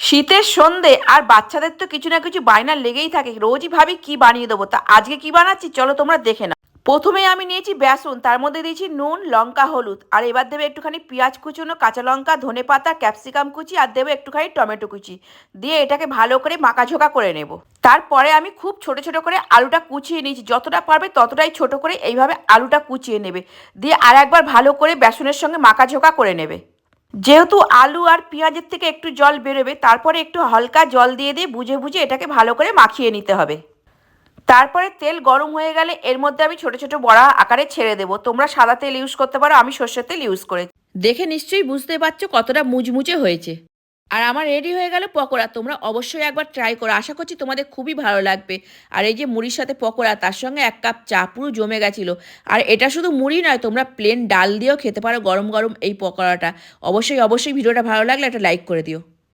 শীতের সন্ধে আর বাচ্চাদের তো কিছু না কিছু বায়না লেগেই থাকে, রোজই ভাবি কি বানিয়ে দেবো। তা আজকে কি বানাচ্ছি চলো তোমরা দেখে নাও। প্রথমে আমি নিয়েছি বেসন, তার মধ্যে দিয়েছি নুন, লঙ্কা, হলুদ, আর এবার দেবে একটুখানি পেঁয়াজ কুচুনো, কাঁচা লঙ্কা, ধনে পাতা, ক্যাপসিকাম কুচি, আর দেবে একটুখানি টমেটো কুচি। দিয়ে এটাকে ভালো করে মাখাঝোকা করে নেব। তারপরে আমি খুব ছোট ছোট করে আলুটা কুচিয়ে নিয়েছি, যতটা পারবে ততটাই ছোট করে এইভাবে আলুটা কুচিয়ে নেবে। দিয়ে আর একবার ভালো করে বেসনের সঙ্গে মাখাঝোকা করে নেবে। যেহেতু আলু আর পেঁয়াজের থেকে একটু জল বেরোবে, তারপরে একটু হালকা জল দিয়ে দিয়ে বুঝে বুঝে এটাকে ভালো করে মাখিয়ে নিতে হবে। তারপরে তেল গরম হয়ে গেলে এর মধ্যে আমি ছোট ছোট বড়া আকারে ছেড়ে দেবো। তোমরা সাদা তেল ইউজ করতে পারো, আমি সর্ষের তেল ইউজ করে। দেখে নিশ্চয়ই বুঝতে পারছো কতটা মুচমুচে হয়েছে। আর আমার রেডি হয়ে গেল পকোড়া। তোমরা অবশ্যই একবার ট্রাই করো, আশা করছি তোমাদের খুবই ভালো লাগবে। আর এই যে মুড়ির সাথে পকোড়া, তার সঙ্গে 1 কাপ চা, পুরো জমে গেছিলো। আর এটা শুধু মুড়ি নয়, তোমরা প্লেন ডাল দিয়েও খেতে পারো গরম গরম এই পকোড়াটা। অবশ্যই অবশ্যই ভিডিওটা ভালো লাগলে একটা লাইক করে দিও।